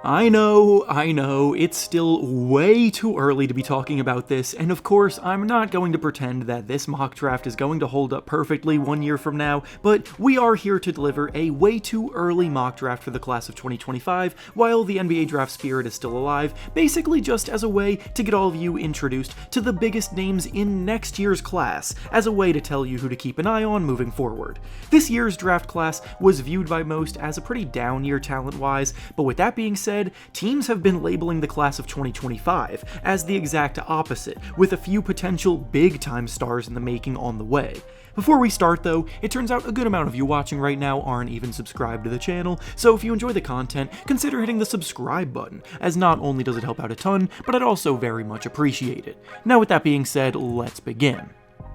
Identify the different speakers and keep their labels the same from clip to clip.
Speaker 1: I know, it's still way too early to be talking about this, and of course, I'm not going to pretend that this mock draft is going to hold up perfectly 1 year from now, but we are here to deliver a way too early mock draft for the class of 2025, while the NBA draft spirit is still alive, basically just as a way to get all of you introduced to the biggest names in next year's class, as a way to tell you who to keep an eye on moving forward. This year's draft class was viewed by most as a pretty down year talent-wise, but with that being said, teams have been labeling the class of 2025 as the exact opposite, with a few potential big-time stars in the making on the way. Before we start though, it turns out a good amount of you watching right now aren't even subscribed to the channel, so if you enjoy the content, consider hitting the subscribe button, as not only does it help out a ton, but I'd also very much appreciate it. Now with that being said, let's begin.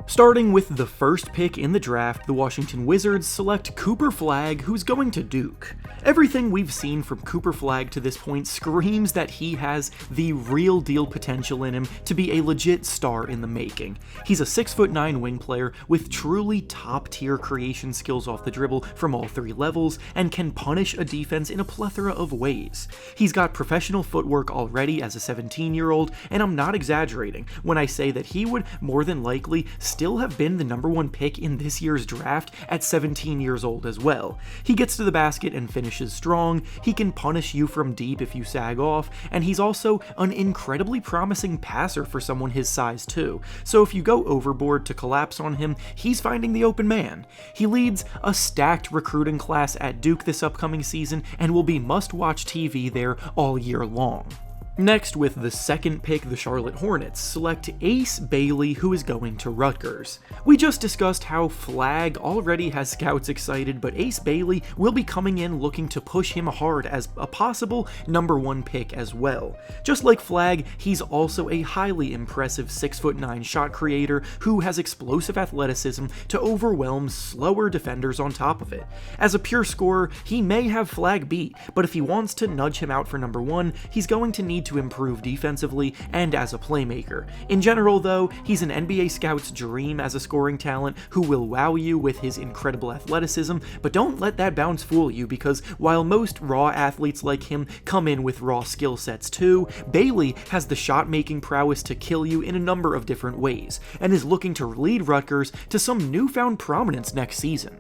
Speaker 1: Starting with the first pick in the draft, the Washington Wizards select Cooper Flagg, who's going to Duke. Everything we've seen from Cooper Flagg to this point screams that he has the real deal potential in him to be a legit star in the making. He's a 6'9" wing player with truly top-tier creation skills off the dribble from all three levels, and can punish a defense in a plethora of ways. He's got professional footwork already as a 17-year-old, and I'm not exaggerating when I say that he would more than likely still have been the #1 pick in this year's draft at 17 years old as well. He gets to the basket and finishes strong, he can punish you from deep if you sag off, and he's also an incredibly promising passer for someone his size too, so if you go overboard to collapse on him, he's finding the open man. He leads a stacked recruiting class at Duke this upcoming season and will be must-watch TV there all year long. Next, with the second pick, the Charlotte Hornets select Ace Bailey, who is going to Rutgers. We just discussed how Flagg already has scouts excited, but Ace Bailey will be coming in looking to push him hard as a possible #1 pick as well. Just like Flagg, he's also a highly impressive 6'9" shot creator who has explosive athleticism to overwhelm slower defenders on top of it. As a pure scorer, he may have Flagg beat, but if he wants to nudge him out for #1, he's going to need to improve defensively and as a playmaker. In general though, he's an NBA scout's dream as a scoring talent who will wow you with his incredible athleticism, but don't let that bounce fool you, because while most raw athletes like him come in with raw skill sets too, Bailey has the shot-making prowess to kill you in a number of different ways, and is looking to lead Rutgers to some newfound prominence next season.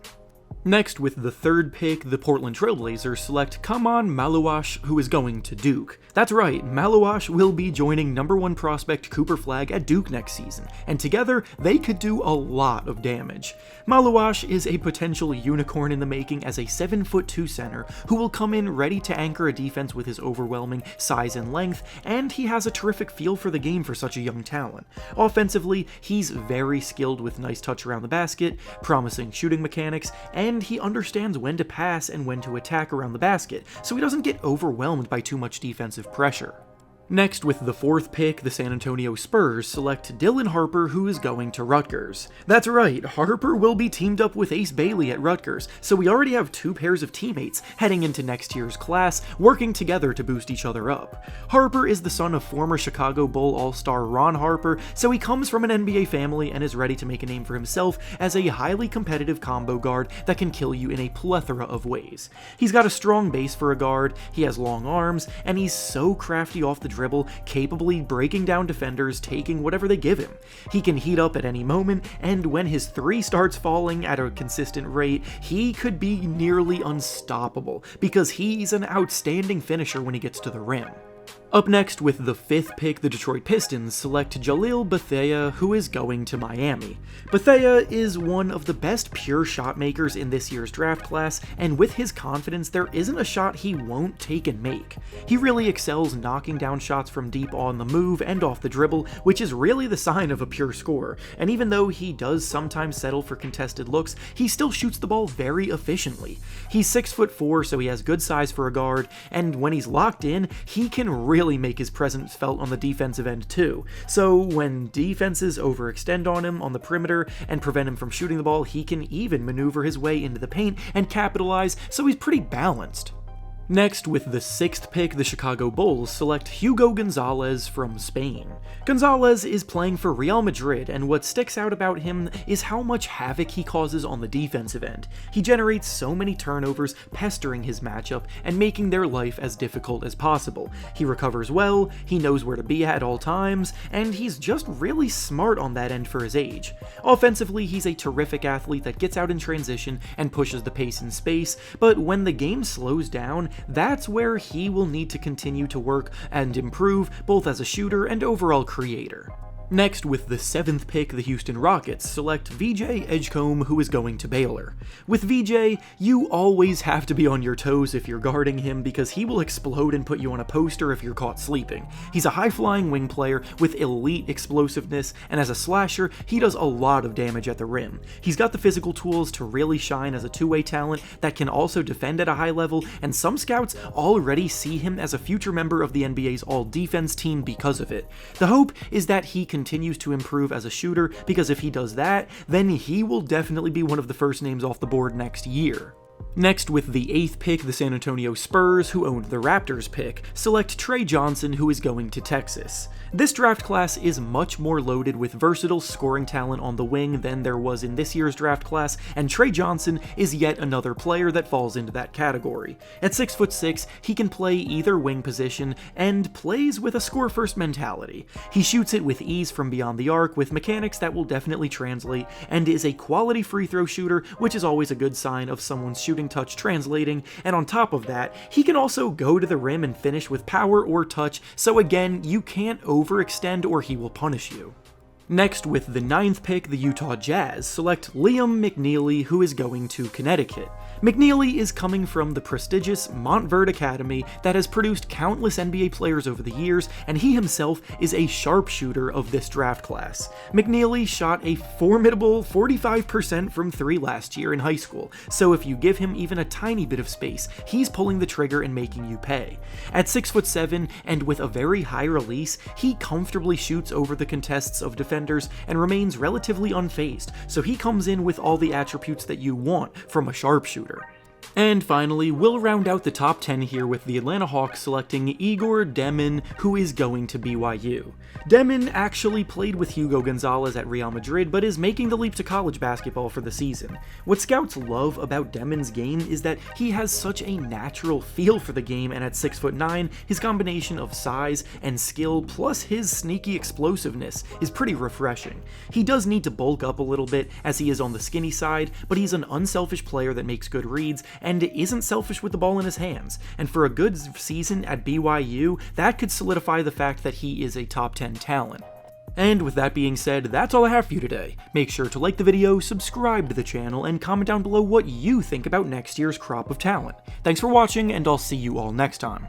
Speaker 1: Next, with the third pick, the Portland Trailblazers select Kaman Maluash, who is going to Duke. That's right, Maluash will be joining #1 prospect Cooper Flagg at Duke next season, and together they could do a lot of damage. Maluash is a potential unicorn in the making as a 7'2" center who will come in ready to anchor a defense with his overwhelming size and length, and he has a terrific feel for the game for such a young talent. Offensively, he's very skilled with nice touch around the basket, promising shooting mechanics, and he understands when to pass and when to attack around the basket, so he doesn't get overwhelmed by too much defensive pressure. Next, with the fourth pick, the San Antonio Spurs select Dylan Harper, who is going to Rutgers. That's right, Harper will be teamed up with Ace Bailey at Rutgers, so we already have two pairs of teammates heading into next year's class, working together to boost each other up. Harper is the son of former Chicago Bull All-Star Ron Harper, so he comes from an NBA family and is ready to make a name for himself as a highly competitive combo guard that can kill you in a plethora of ways. He's got a strong base for a guard, he has long arms, and he's so crafty off the dribble, capably breaking down defenders, taking whatever they give him. He can heat up at any moment, and when his three starts falling at a consistent rate, he could be nearly unstoppable, because he's an outstanding finisher when he gets to the rim. Up next, with the fifth pick, the Detroit Pistons select Jalil Bethea, who is going to Miami. Bethea is one of the best pure shot makers in this year's draft class, and with his confidence, there isn't a shot he won't take and make. He really excels knocking down shots from deep on the move and off the dribble, which is really the sign of a pure scorer, and even though he does sometimes settle for contested looks, he still shoots the ball very efficiently. He's 6'4", so he has good size for a guard, and when he's locked in, he can really make his presence felt on the defensive end too. So when defenses overextend on him on the perimeter and prevent him from shooting the ball, he can even maneuver his way into the paint and capitalize, so he's pretty balanced. Next, with the 6th pick, the Chicago Bulls select Hugo Gonzalez from Spain. Gonzalez is playing for Real Madrid, and what sticks out about him is how much havoc he causes on the defensive end. He generates so many turnovers, pestering his matchup and making their life as difficult as possible. He recovers well, he knows where to be at all times, and he's just really smart on that end for his age. Offensively, he's a terrific athlete that gets out in transition and pushes the pace in space, but when the game slows down, that's where he will need to continue to work and improve, both as a shooter and overall creator. Next, with the 7th pick, the Houston Rockets select VJ Edgecombe, who is going to Baylor. With VJ, you always have to be on your toes if you're guarding him because he will explode and put you on a poster if you're caught sleeping. He's a high-flying wing player with elite explosiveness, and as a slasher, he does a lot of damage at the rim. He's got the physical tools to really shine as a two-way talent that can also defend at a high level, and some scouts already see him as a future member of the NBA's all-defense team because of it. The hope is that he continues to improve as a shooter, because if he does that, then he will definitely be one of the first names off the board next year. Next, with the 8th pick, the San Antonio Spurs, who owned the Raptors pick, select Trey Johnson, who is going to Texas. This draft class is much more loaded with versatile scoring talent on the wing than there was in this year's draft class, and Trey Johnson is yet another player that falls into that category. At 6'6", he can play either wing position and plays with a score-first mentality. He shoots it with ease from beyond the arc with mechanics that will definitely translate, and is a quality free throw shooter, which is always a good sign of someone's shooting touch translating, and on top of that, he can also go to the rim and finish with power or touch, so again, you can't overextend or he will punish you. Next, with the 9th pick, the Utah Jazz select Liam McNeely, who is going to Connecticut. McNeely is coming from the prestigious Montverde Academy that has produced countless NBA players over the years, and he himself is a sharpshooter of this draft class. McNeely shot a formidable 45% from 3 last year in high school, so if you give him even a tiny bit of space, he's pulling the trigger and making you pay. At 6'7", and with a very high release, he comfortably shoots over the contests of defenders and remains relatively unfazed, so he comes in with all the attributes that you want from a sharpshooter. And finally, we'll round out the top 10 here with the Atlanta Hawks selecting Igor Demin, who is going to BYU. Demin actually played with Hugo Gonzalez at Real Madrid, but is making the leap to college basketball for the season. What scouts love about Demin's game is that he has such a natural feel for the game, and at 6'9", his combination of size and skill plus his sneaky explosiveness is pretty refreshing. He does need to bulk up a little bit as he is on the skinny side, but he's an unselfish player that makes good reads and isn't selfish with the ball in his hands, and for a good season at BYU, that could solidify the fact that he is a top 10 talent. And with that being said, that's all I have for you today. Make sure to like the video, subscribe to the channel, and comment down below what you think about next year's crop of talent. Thanks for watching, and I'll see you all next time.